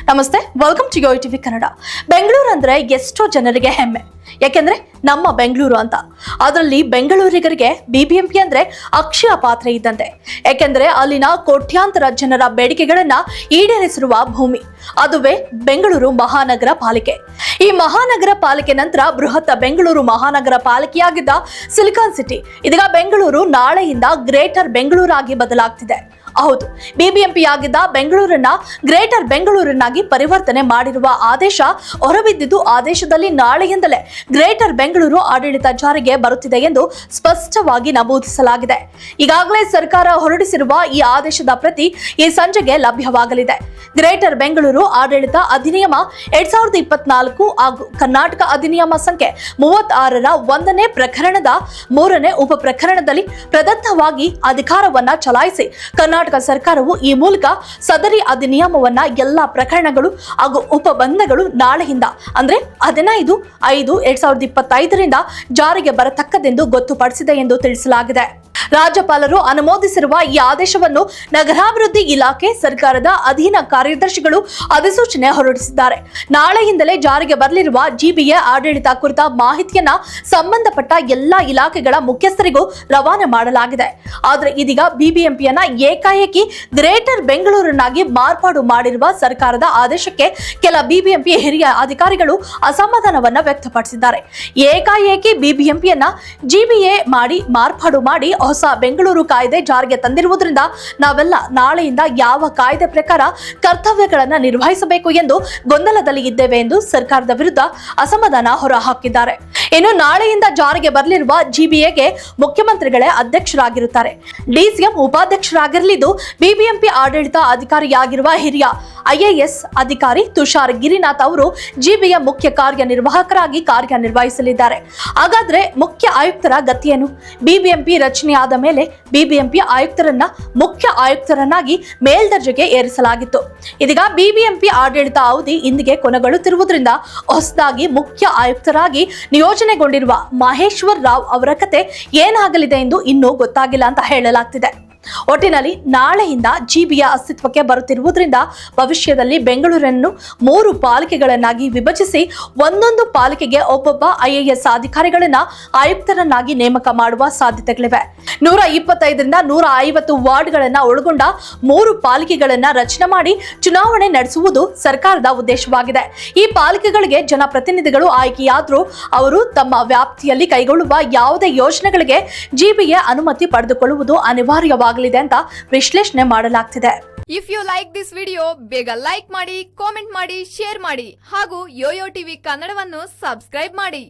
ನಮಸ್ತೆ, welcome to YoYo TV Kannada. Bengaluru ಅಂದ್ರೆ ಎಷ್ಟೋ ಜನರಿಗೆ ಹೆಮ್ಮೆ, ಯಾಕೆಂದ್ರೆ ನಮ್ಮ ಬೆಂಗಳೂರು ಅಂತ. ಅದರಲ್ಲಿ ಬೆಂಗಳೂರಿಗರಿಗೆ ಬಿಬಿಎಂಪಿ ಅಂದ್ರೆ ಅಕ್ಷಯ ಪಾತ್ರೆ ಇದ್ದಂತೆ. ಯಾಕೆಂದ್ರೆ ಅಲ್ಲಿನ ಕೋಟ್ಯಾಂತರ ಜನರ ಬೇಡಿಕೆಗಳನ್ನ ಈಡೇರಿಸಿರುವ ಭೂಮಿ, ಅದುವೇ ಬೆಂಗಳೂರು ಮಹಾನಗರ ಪಾಲಿಕೆ. ಈ ಮಹಾನಗರ ಪಾಲಿಕೆ ನಂತರ ಬೃಹತ್ ಬೆಂಗಳೂರು ಮಹಾನಗರ ಪಾಲಿಕೆಯಾಗಿದ್ದ ಸಿಲಿಕಾನ್ ಸಿಟಿ ಇದೀಗ ಬೆಂಗಳೂರು ನಾಳೆಯಿಂದ ಗ್ರೇಟರ್ ಬೆಂಗಳೂರಾಗಿ ಬದಲಾಗ್ತಿದೆ. ಹೌದು, ಬಿಬಿಎಂಪಿ ಆಗಿದ್ದ ಬೆಂಗಳೂರನ್ನ ಗ್ರೇಟರ್ ಬೆಂಗಳೂರನ್ನಾಗಿ ಪರಿವರ್ತನೆ ಮಾಡಿರುವ ಆದೇಶ ಹೊರಬಿದ್ದಿದ್ದು, ಆದೇಶದಲ್ಲಿ ನಾಳೆಯಿಂದಲೇ ಗ್ರೇಟರ್ ಬೆಂಗಳೂರು ಆಡಳಿತ ಜಾರಿಗೆ ಬರುತ್ತಿದೆ ಎಂದು ಸ್ಪಷ್ಟವಾಗಿ ನಮೂದಿಸಲಾಗಿದೆ. ಈಗಾಗಲೇ ಸರ್ಕಾರ ಹೊರಡಿಸಿರುವ ಈ ಆದೇಶದ ಪ್ರತಿ ಈ ಸಂಜೆಗೆ ಲಭ್ಯವಾಗಲಿದೆ. ಗ್ರೇಟರ್ ಬೆಂಗಳೂರು ಆಡಳಿತ ಅಧಿನಿಯಮ 2024 ಹಾಗೂ ಕರ್ನಾಟಕ ಅಧಿನಿಯಮ ಸಂಖ್ಯೆ 36ರ 1ನೇ ಪ್ರಕರಣದ 3ನೇ ಉಪ ಪ್ರಕರಣದಲ್ಲಿ ಪ್ರದತ್ತವಾಗಿ ಅಧಿಕಾರವನ್ನ ಚಲಾಯಿಸಿ ಕರ್ನಾಟಕ ಸರ್ಕಾರವು ಈ ಮೂಲಕ ಸದರಿ ಅಧಿನಿಯಮವನ್ನ ಎಲ್ಲಾ ಪ್ರಕರಣಗಳು ಹಾಗೂ ಉಪಬಂಧಗಳು ನಾಳೆಯಿಂದ ಅಂದ್ರೆ 15/5/2025ರಿಂದ ಜಾರಿಗೆ ಬರತಕ್ಕದೆಂದು ಗೊತ್ತುಪಡಿಸಿದೆ ಎಂದು ತಿಳಿಸಲಾಗಿದೆ. ರಾಜ್ಯಪಾಲರು ಅನುಮೋದಿಸಿರುವ ಈ ಆದೇಶವನ್ನು ನಗರಾಭಿವೃದ್ಧಿ ಇಲಾಖೆ ಸರ್ಕಾರದ ಅಧೀನ ಕಾರ್ಯದರ್ಶಿಗಳು ಅಧಿಸೂಚನೆ ಹೊರಡಿಸಿದ್ದಾರೆ. ನಾಳೆಯಿಂದಲೇ ಜಾರಿಗೆ ಬರಲಿರುವ ಜಿಬಿಎ ಆಡಳಿತ ಕುರಿತ ಮಾಹಿತಿಯನ್ನ ಸಂಬಂಧಪಟ್ಟ ಎಲ್ಲಾ ಇಲಾಖೆಗಳ ಮುಖ್ಯಸ್ಥರಿಗೂ ರವಾನೆ ಮಾಡಲಾಗಿದೆ. ಆದರೆ ಇದೀಗ ಬಿಬಿಎಂಪಿಯನ್ನ ಏಕಾಏಕಿ ಗ್ರೇಟರ್ ಬೆಂಗಳೂರನ್ನಾಗಿ ಮಾರ್ಪಾಡು ಮಾಡಿರುವ ಸರ್ಕಾರದ ಆದೇಶಕ್ಕೆ ಕೆಲ ಬಿಬಿಎಂಪಿ ಹಿರಿಯ ಅಧಿಕಾರಿಗಳು ಅಸಮಾಧಾನವನ್ನ ವ್ಯಕ್ತಪಡಿಸಿದ್ದಾರೆ. ಏಕಾಏಕಿ ಬಿಬಿಎಂಪಿಯನ್ನ ಜಿಬಿಎ ಮಾಡಿ ಮಾರ್ಪಾಡು ಮಾಡಿ ಹೊಸ ಬೆಂಗಳೂರು ಕಾಯ್ದೆ ಜಾರಿಗೆ ತಂದಿರುವುದರಿಂದ ನಾವೆಲ್ಲ ನಾಳೆಯಿಂದ ಯಾವ ಕಾಯ್ದೆ ಪ್ರಕಾರ ಕರ್ತವ್ಯಗಳನ್ನು ನಿರ್ವಹಿಸಬೇಕು ಎಂದು ಗೊಂದಲದಲ್ಲಿ ಇದ್ದೇವೆ ಎಂದು ಸರ್ಕಾರದ ವಿರುದ್ಧ ಅಸಮಾಧಾನ ಹೊರಹಾಕಿದ್ದಾರೆ. ಇನ್ನು ನಾಳೆಯಿಂದ ಜಾರಿಗೆ ಬರಲಿರುವ ಜಿಬಿಎಗೆ ಮುಖ್ಯಮಂತ್ರಿಗಳೇ ಅಧ್ಯಕ್ಷರಾಗಿರುತ್ತಾರೆ. ಡಿಸಿಎಂ ಉಪಾಧ್ಯಕ್ಷರಾಗಿರಲಿದ್ದು, ಬಿಬಿಎಂಪಿ ಆಡಳಿತ ಅಧಿಕಾರಿಯಾಗಿರುವ ಹಿರಿಯ ಐಎಎಸ್ ಅಧಿಕಾರಿ ತುಷಾರ್ ಗಿರಿನಾಥ್ ಅವರು ಜಿಬಿಎ ಮುಖ್ಯ ಕಾರ್ಯನಿರ್ವಾಹಕರಾಗಿ ಕಾರ್ಯನಿರ್ವಹಿಸಲಿದ್ದಾರೆ. ಹಾಗಾದ್ರೆ ಮುಖ್ಯ ಆಯುಕ್ತರ ಗತಿಯೇನು? ಬಿಬಿಎಂಪಿ ರಚನೆಯಾದ ಮೇಲೆ ಬಿಬಿಎಂಪಿ ಆಯುಕ್ತರನ್ನ ಮುಖ್ಯ ಆಯುಕ್ತರನ್ನಾಗಿ ಮೇಲ್ದರ್ಜೆಗೆ ಏರಿಸಲಾಗಿತ್ತು. ಇದೀಗ ಬಿಬಿಎಂಪಿ ಆಡಳಿತ ಅವಧಿ ಇಂದಿಗೆ ಕೊನೆಗೊಳ್ಳುತ್ತಿರುವುದರಿಂದ ಹೊಸದಾಗಿ ಮುಖ್ಯ ಆಯುಕ್ತರಾಗಿ ನಿಯೋಜನೆಗೊಂಡಿರುವ ಮಹೇಶ್ವರ್ ರಾವ್ ಅವರ ಕತೆ ಏನಾಗಲಿದೆ ಎಂದು ಇನ್ನೂ ಗೊತ್ತಾಗಿಲ್ಲ ಅಂತ ಹೇಳಲಾಗ್ತಿದೆ. ಒಟ್ಟಿನಲ್ಲಿ ನಾಳೆಯಿಂದ ಜಿಬಿಎ ಅಸ್ತಿತ್ವಕ್ಕೆ ಬರುತ್ತಿರುವುದರಿಂದ ಭವಿಷ್ಯದಲ್ಲಿ ಬೆಂಗಳೂರನ್ನು 3 ಪಾಲಿಕೆಗಳನ್ನಾಗಿ ವಿಭಜಿಸಿ ಒಂದೊಂದು ಪಾಲಿಕೆಗೆ ಒಬ್ಬೊಬ್ಬ ಐಎಎಸ್ ಅಧಿಕಾರಿಗಳನ್ನ ಆಯುಕ್ತರನ್ನಾಗಿ ನೇಮಕ ಮಾಡುವ ಸಾಧ್ಯತೆಗಳಿವೆ. 125ರಿಂದ 150 ವಾರ್ಡ್ಗಳನ್ನ ಒಳಗೊಂಡ 3 ಪಾಲಿಕೆಗಳನ್ನ ರಚನೆ ಮಾಡಿ ಚುನಾವಣೆ ನಡೆಸುವುದು ಸರ್ಕಾರದ ಉದ್ದೇಶವಾಗಿದೆ. ಈ ಪಾಲಿಕೆಗಳಿಗೆ ಜನಪ್ರತಿನಿಧಿಗಳು ಆಯ್ಕೆಯಾದರೂ ಅವರು ತಮ್ಮ ವ್ಯಾಪ್ತಿಯಲ್ಲಿ ಕೈಗೊಳ್ಳುವ ಯಾವುದೇ ಯೋಜನೆಗಳಿಗೆ ಜಿಬಿಎ ಅನುಮತಿ ಪಡೆದುಕೊಳ್ಳುವುದು ಅನಿವಾರ್ಯವಾಗಿದೆ ಅಂತ ವಿಶ್ಲೇಷಣೆ ಮಾಡಲಾಗ್ತಿದೆ. If you like this video, ಬೇಗ ಲೈಕ್ ಮಾಡಿ, ಕಾಮೆಂಟ್ ಮಾಡಿ, ಶೇರ್ ಮಾಡಿ ಹಾಗೂ ಯೋಯೋ ಟಿವಿ ಕನ್ನಡವನ್ನು ಸಬ್ಸ್ಕ್ರೈಬ್ ಮಾಡಿ.